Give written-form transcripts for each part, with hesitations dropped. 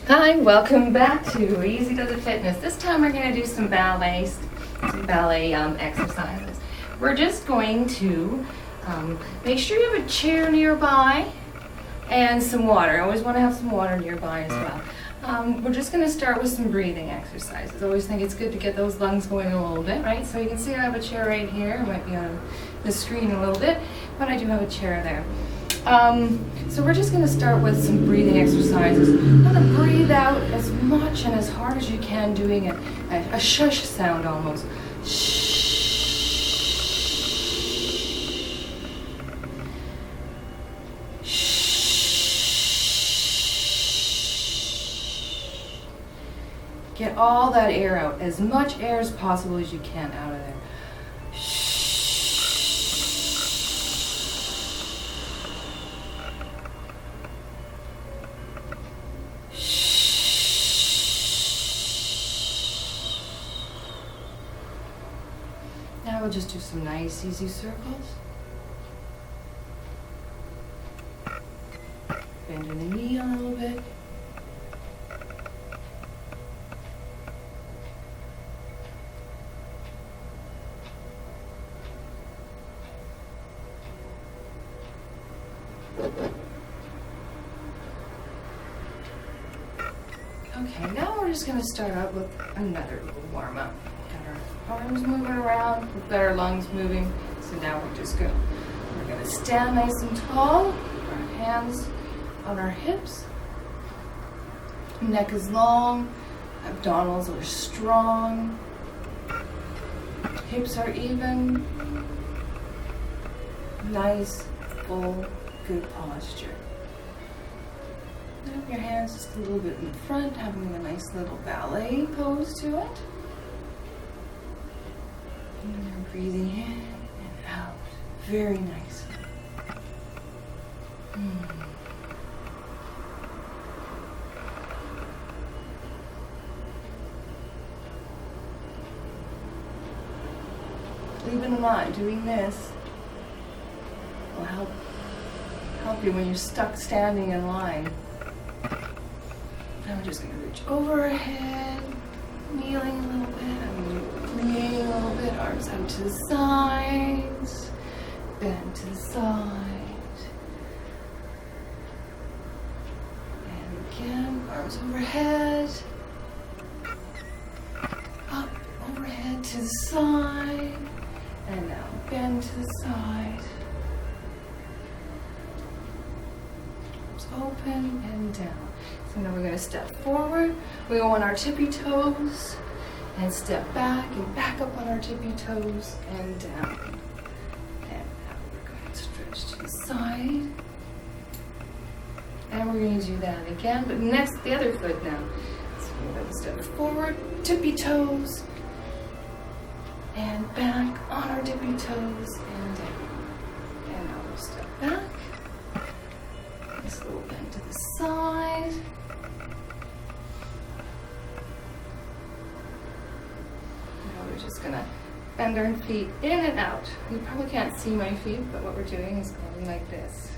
Hi, welcome back to Easy Does It Fitness. This time we're going to do some ballet exercises. We're just going to make sure you have a chair nearby and some water. I always want to have some water nearby as well. We're just going to start with some breathing exercises. I always think it's good to get those lungs going a little bit, right? So you can see I have a chair right here. It might be on the screen a little bit, but I do have a chair there. So we're just going to start with some breathing exercises. You want to breathe out as much and as hard as you can, doing a shush sound almost. Shh. Get all that air out, as much air as possible as you can out of there. Now we'll just do some nice, easy circles. Bending the knee a little bit. Okay, now we're just going to start out with another little warm-up. Got our arms moving around, we've got our lungs moving, so now we're going to stand nice and tall, our hands on our hips, neck is long, abdominals are strong, hips are even, nice, full, good posture. Have your hands just a little bit in front, having a nice little ballet pose to it. And you're breathing in and out very nicely. Believe it or not, doing this will help you when you're stuck standing in line. Now we're just going to reach over our head, kneeling a little bit, plies a little bit, arms out to the sides, bend to the side, and again, arms overhead, up, overhead to the side, and now bend to the side, arms open and down. So now we're going to step forward, we go on our tippy toes, and step back and back up on our tippy toes and down. And now we're going to stretch to the side. And we're going to do that again, but next, the other foot now. So we're going to step forward, tippy toes, and back on our tippy toes and down. And now we'll step back. Nice little bend to the side. We're just going to bend our feet in and out. You probably can't see my feet, but what we're doing is going like this.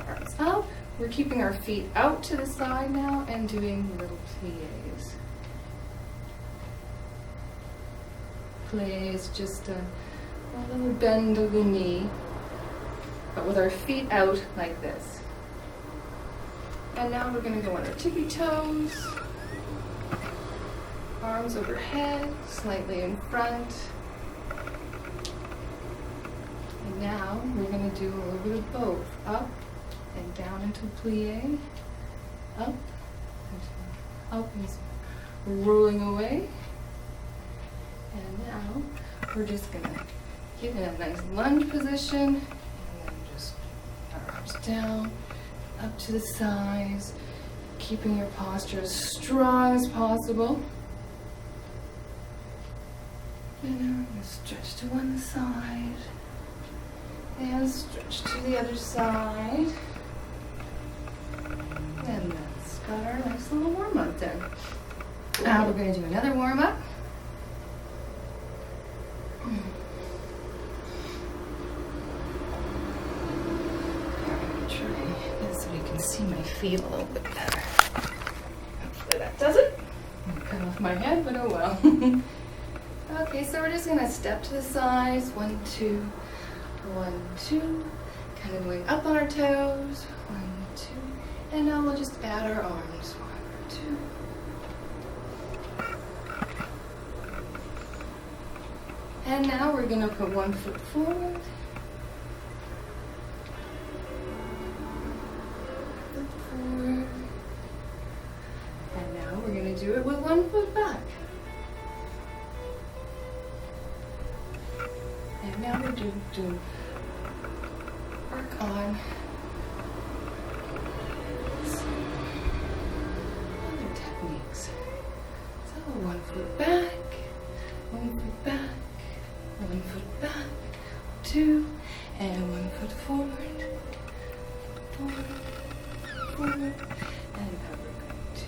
Arms up. We're keeping our feet out to the side now and doing little plies. Plies, just a little bend of the knee, but with our feet out like this. And now we're going to go on our tippy toes, arms overhead, slightly in front. And now we're going to do a little bit of both, up and down into plie, up and rolling away. And now we're just going to get in a nice lunge position, and then just our arms down, up to the sides, keeping your posture as strong as possible. And now we're going to stretch to one side and stretch to the other side. And that's got our nice little warm-up there. Now we're going to do another warm-up. see my feet a little bit better. Hopefully that does it. I'll cut off my head, but oh well. Okay, so we're just gonna step to the sides. 1, 2, 1, 2. Kind of going up on our toes. 1, 2. And now we'll just add our arms. 1, 2. And now we're gonna put 1 foot forward. Forward. And now we're gonna do it with 1 foot back. And now we're do work on other techniques. So 1 foot back, 1 foot back, 1 foot back, 2, and 1 foot forward, forward, forward, and now we're going to.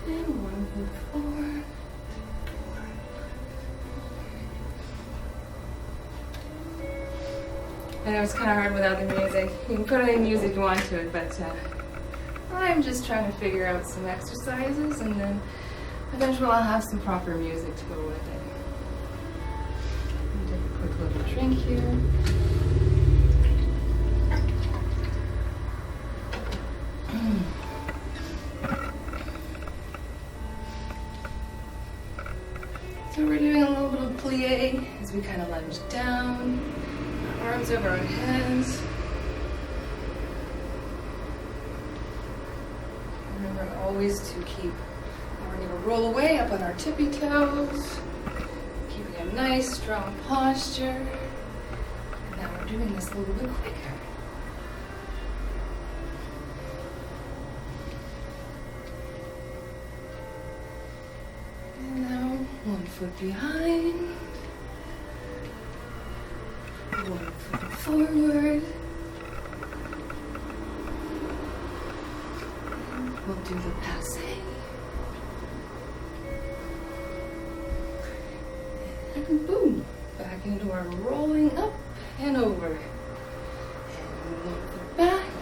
And 1 foot forward. I know it's kind of hard without the music. You can put any music you want to it, but I'm just trying to figure out some exercises, and then eventually I'll have some proper music to go with it. Take a quick little drink here. So we're doing a little bit of plie as we kind of lunge down, arms over our heads. Remember always to keep, we're going to roll away up on our tippy toes, keeping a nice strong posture. And now we're doing this a little bit quicker. And now 1 foot behind, 1 foot forward. We'll do the passe. And boom, back into our rolling up and over. And 1 foot back,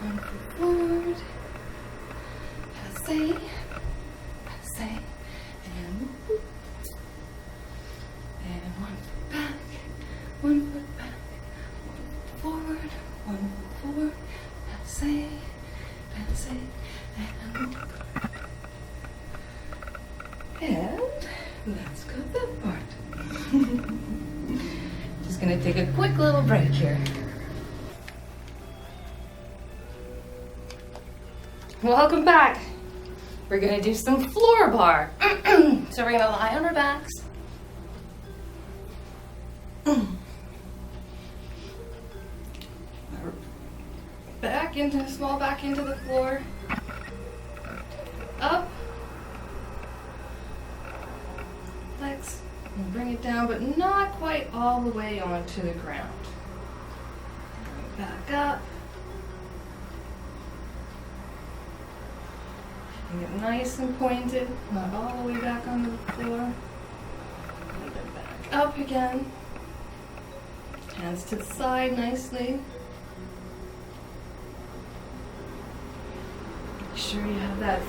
1 foot forward, passe, passe, and boop. And 1 foot back, 1 foot back, 1 foot forward, 1 foot forward, passe. Passe, and let's cut that part. Just gonna take a quick little break here. Welcome back. We're gonna do some floor bar. So we're gonna lie on our backs. Small back into the floor. Up. Flex. And bring it down, but not quite all the way onto the ground. Back up. And get nice and pointed, not all the way back onto the floor. And then back up again. Hands to the side nicely. Make sure you have that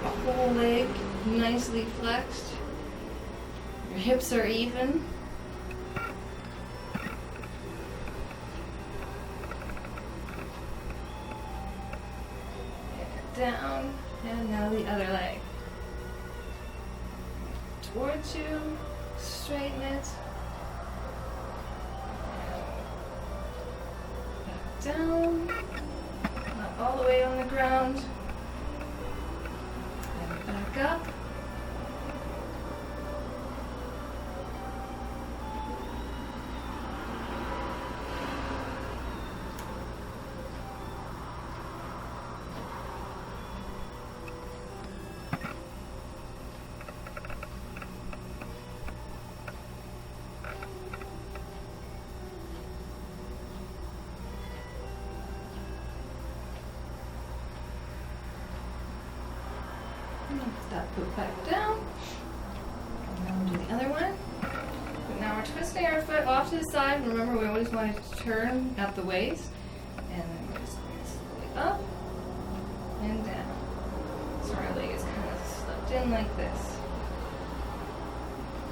whole leg nicely flexed. Your hips are even. And down, and now the other leg. Towards you, straighten it. Back down, not all the way on the ground. Back up. That put back down. we'll do the other one. But now we're twisting our foot off to the side. Remember, we always want it to turn at the waist. And then we're just going to slowly up and down. So our leg is kind of slipped in like this.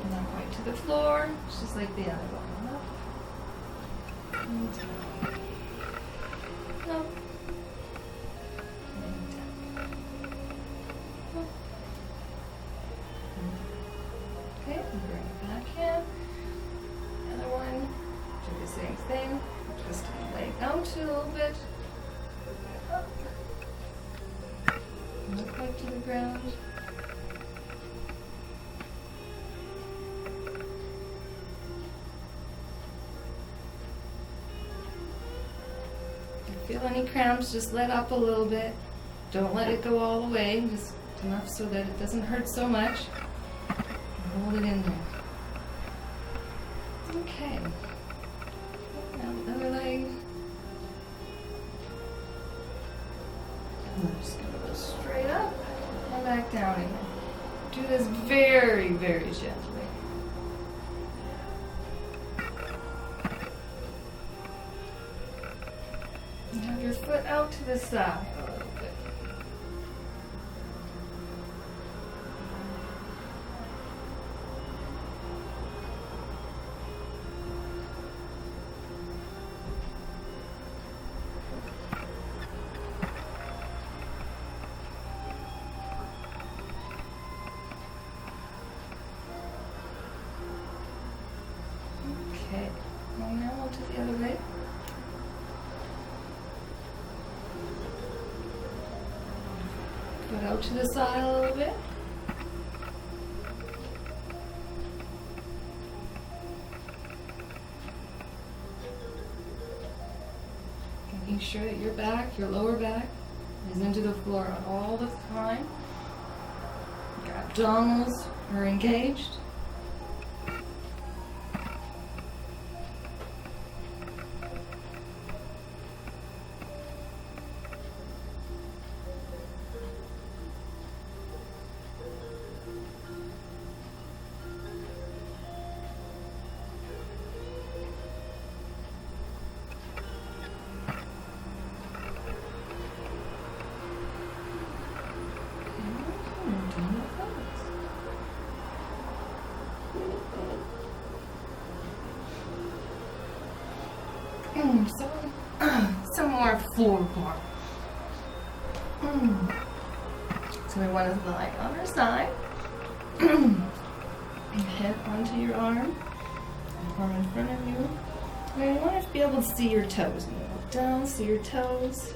And then point to the floor, just like the other one. Up and down. Up and down. Up. Okay, and bring it back in. The other one, do the same thing. Twist the leg out a little bit. Up. Not quite to the ground. If you feel any cramps, just let up a little bit. Don't let it go all the way, just enough so that it doesn't hurt so much. And hold it in there. Okay. Now the other leg. And I'm just going to go straight up and back down again. Do this very, very gently. And have your foot out to the side a little bit. Okay, now we'll do the other leg. Foot out to the side a little bit. Making sure that your back, your lower back, is into the floor all the time. Your abdominals are engaged. Some more floor part. So we want to lie on our side. Head onto your arm in front of you. And you want to be able to see your toes. And look down, see your toes.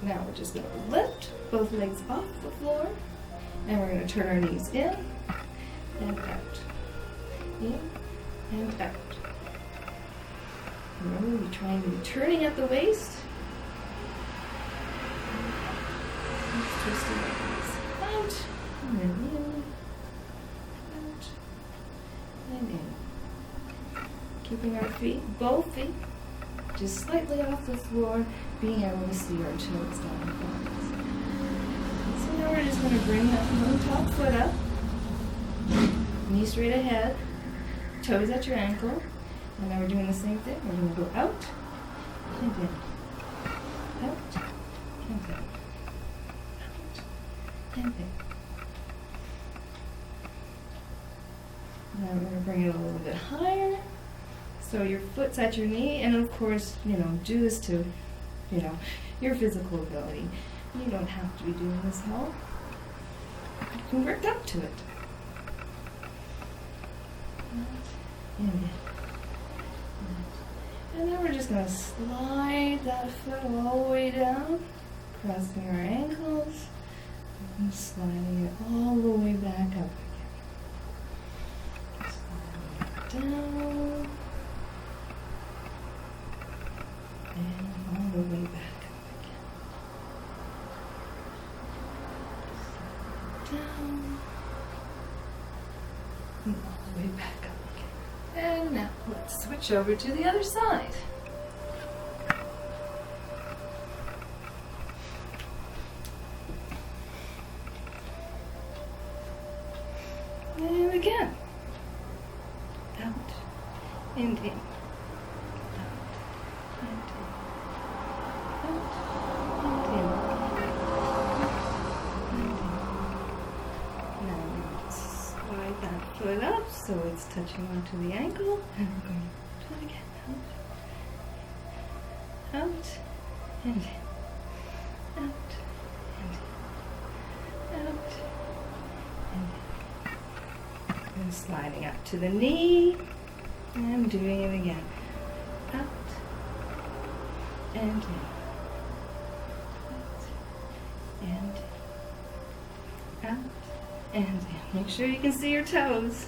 Now we're just going to lift both legs off the floor. And we're going to turn our knees in and out. In and out. Remember, we're trying to be turning at the waist. Twisting our knees out, and then in, out, and in. Keeping our feet, both feet, just slightly off the floor, being able to see our toes down in front of us. So now we're just going to bring that one top foot up, knee straight ahead, toes at your ankle. And now we're doing the same thing. We're going to go out and in. Out and in. Out and in. Now we're going to bring it a little bit higher. So your foot's at your knee. And of course, do this to, your physical ability. You don't have to be doing this all. You can work up to it. Out and in. And then we're just going to slide that foot all the way down, crossing our ankles, and sliding it all the way back up again. Sliding it down, and all the way back up again. Down, and all the way back up. And now let's switch over to the other side. again. Out and in. Out and in. Out and in. And in. Now slide that foot up so it's touching onto the ankle. And we're going to do it again. Out. Out and in. Out and in. Out and in. And sliding up to the knee and doing it again. Out and in. Out and in. Out and in. Make sure you can see your toes.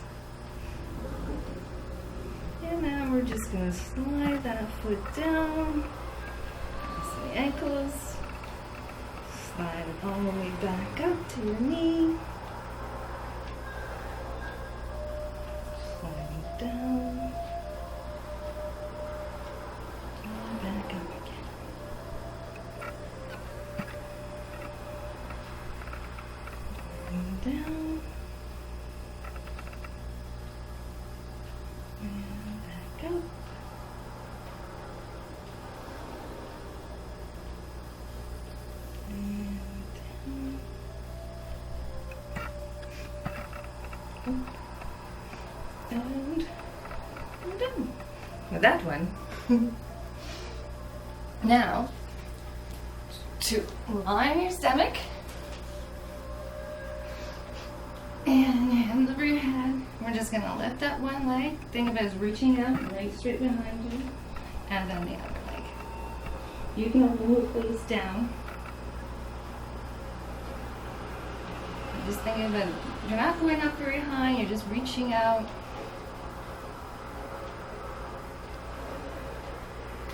And now we're just going to slide that foot down. Press the ankles. Slide it all the way back up to your knee. Sliding down. And back up again. And down. And back up. And we're done with that one. Now, to lie on your stomach and hands over your head. We're just going to lift up one leg. Think of it as reaching out right straight behind you, and then the other leg. You can move face down. Just think of it, you're not going up very high, you're just reaching out.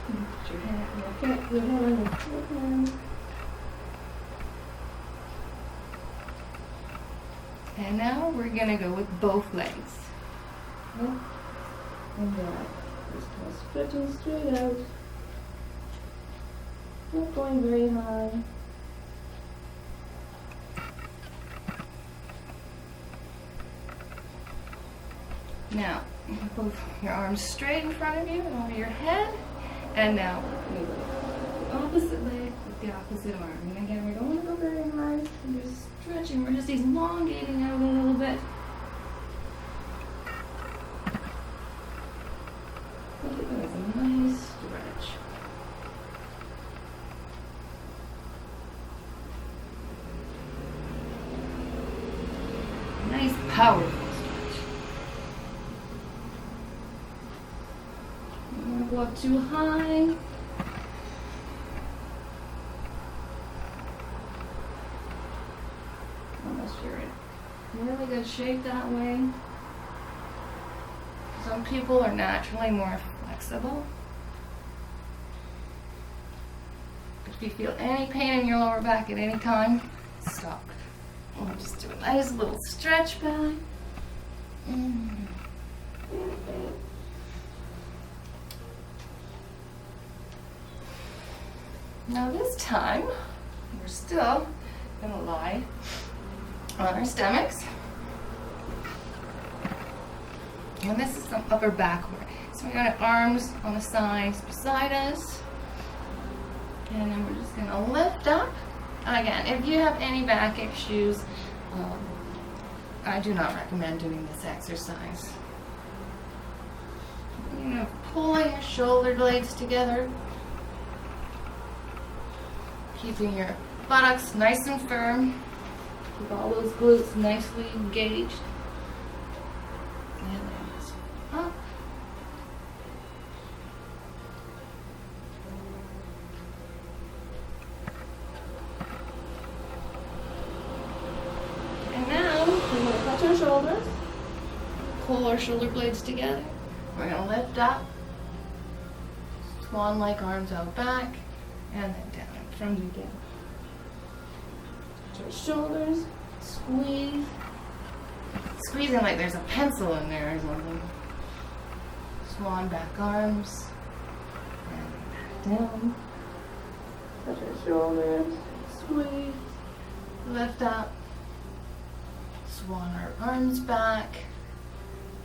Put your hand on your hand. And now we're going to go with both legs. Up and down. Just kind of stretching straight out. Not going very high. Now, both your arms straight in front of you and over your head. And now, we go opposite leg with the opposite arm. And again, we don't want to go very high. We're just stretching. We're just elongating out a little bit. Look at that. It's a nice stretch. Nice, powerful. Go up too high. Unless you're in really good shape that way. Some people are naturally more flexible. If you feel any pain in your lower back at any time, stop. We'll just do a nice little stretch back. Now this time, we're still going to lie on our stomachs. And this is some upper back work. So we got our arms on the sides beside us. And then we're just going to lift up. Again, if you have any back issues, I do not recommend doing this exercise. You're going to pull your shoulder blades together. Keeping your buttocks nice and firm. Keep all those glutes nicely engaged. And then just up. And now we're going to touch our shoulders. Pull our shoulder blades together. We're going to lift up. Swan-like arms out back. And then down. From you down. Touch our shoulders, squeeze. Squeezing like there's a pencil in there or something. Swan back arms. And back down. Touch our shoulders, squeeze. Lift up. Swan our arms back.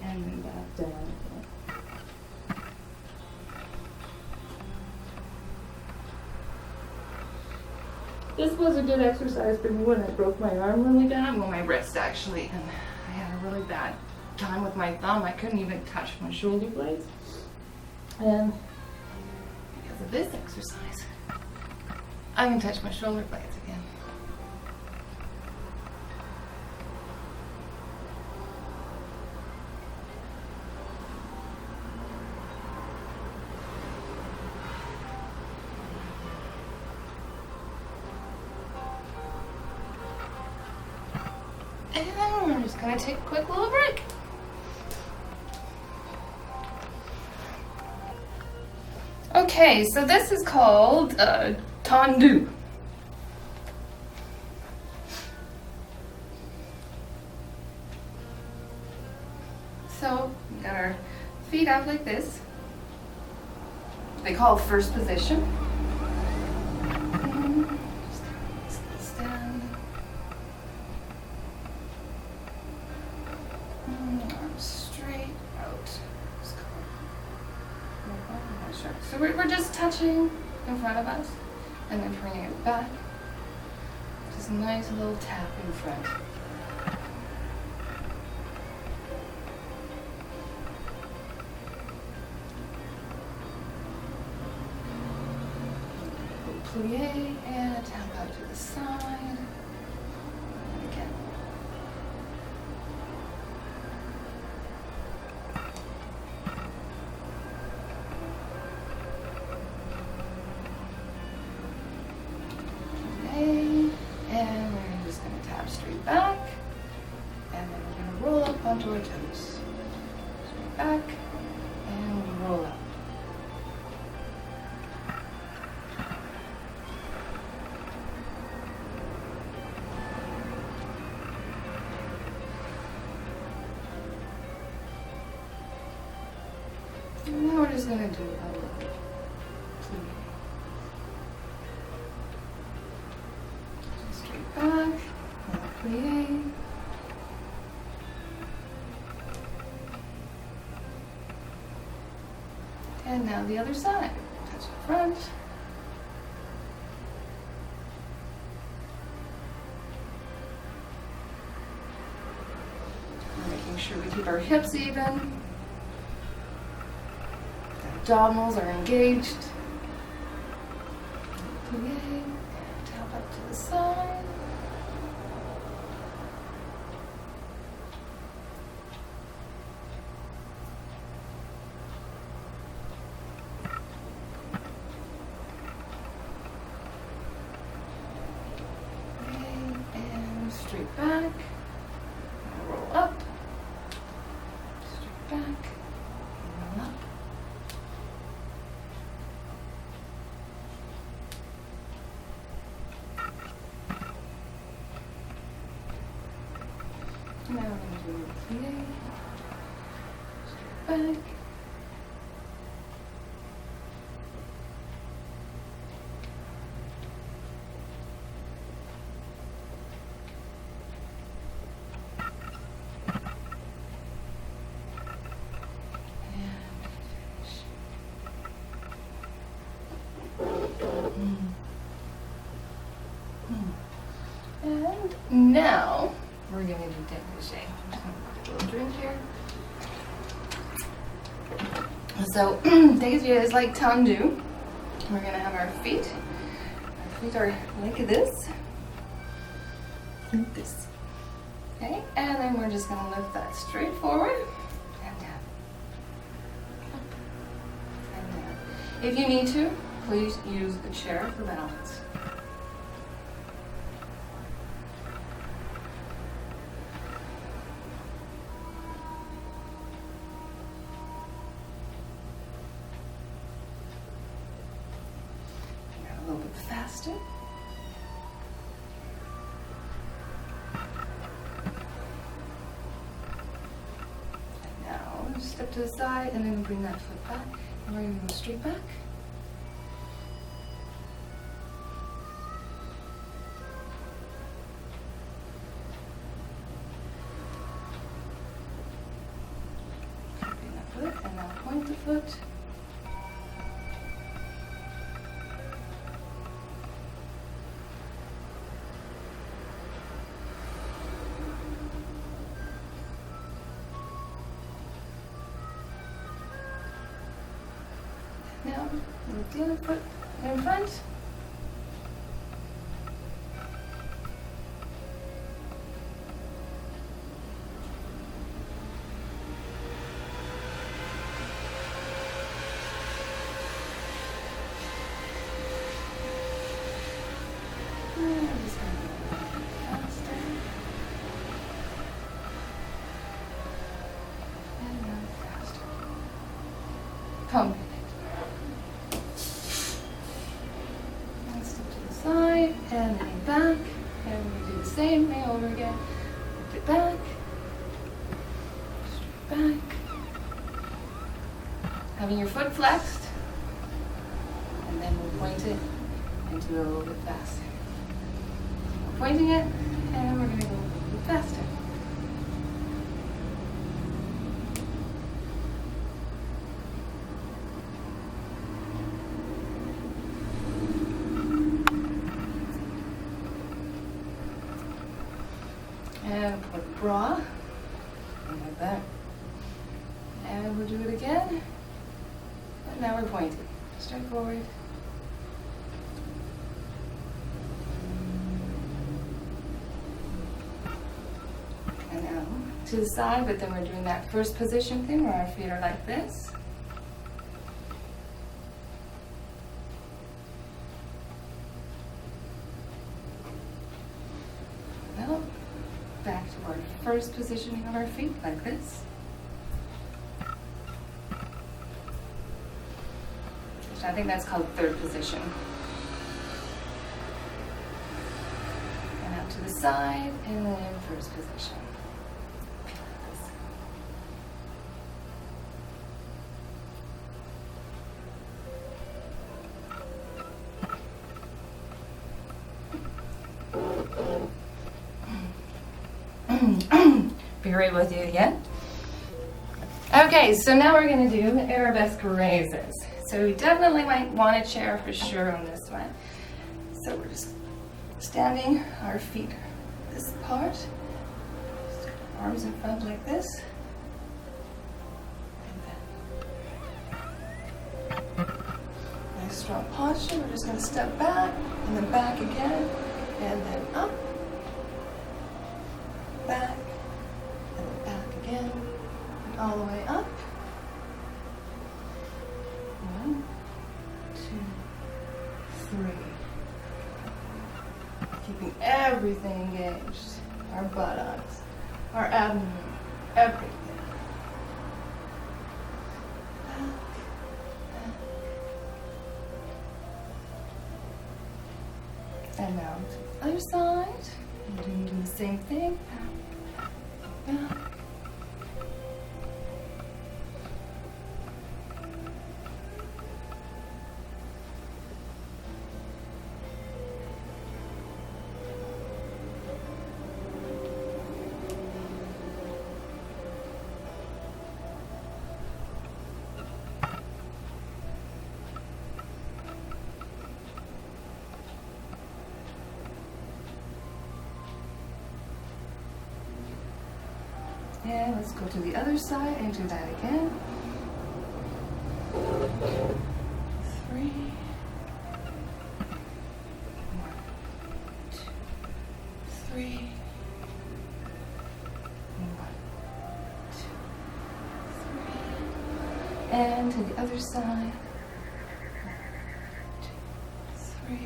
and then back down again. This was a good exercise for me when I broke my arm really bad, well, my wrist actually, and I had a really bad time with my thumb. I couldn't even touch my shoulder blades. And because of this exercise, I can touch my shoulder blades again. And we're just gonna take a quick little break. Okay, so this is called Tendu. So we got our feet out like this. They call it first position. Just stand. Arms straight out. So we're just touching in front of us and then bringing it back. Just a nice little tap in front. Plie and a tap out to the side. And again. And we're just going to tap straight back, and then we're going to roll up onto our toes. Straight back, and roll up. And now we're just going to do a little plie. Back, plie. And now the other side. Touch the front. We're making sure we keep our hips even. The abdominals are engaged. Plie. Tap up to the side. Straight back, roll up, straight back, roll up. Now we're going to do a plie, straight back. And now we're going to do Degage. I'm just going to put a little drink here. So Degage is like Tendu. We're going to have our feet. Our feet are like this. Like this. Okay, and then we're just going to lift that straight forward and down. Up and down. If you need to, please use the chair for balance. A little bit faster. And now step to the side and then bring that foot back. And we're going to go straight back. foot. Now, move the other foot in front. And I'm just going to go a little faster. And now faster. Pumping it. And step to the side, and then back. And we do the same thing over again. Lift it back. Straight back. Having your foot flexed. And then we'll point it and do it a little bit faster. We're pointing it, and we're going to go a little bit faster. And put bra, and like that. And we'll do it again. And now we're pointing. Straight forward. And now to the side, but then we're doing that first position thing where our feet are like this. Now, back to our first positioning of our feet, like this. Which I think that's called third position. And out to the side, and then first position. Be right with you again. Okay, so now we're going to do Arabesque raises. So we definitely might want a chair for sure on this one. So we're just standing our feet this apart, arms in front like this. Nice strong posture. We're just going to step back and then back again, and then up, back, and then back again, and all the way up. 1, 2, 3. Keeping everything engaged. Our buttocks, our abdomen, everything. Back, back. And now to the other side. And do the same thing. Back. And let's go to the other side and do that again. 3. 1, 2, 3. 1, 2, 3. And to the other side. 1, 2, 3.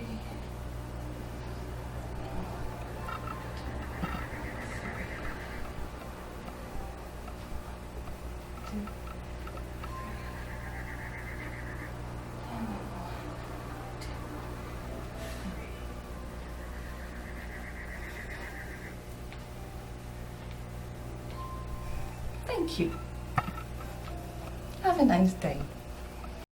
Thank you. Have a nice day.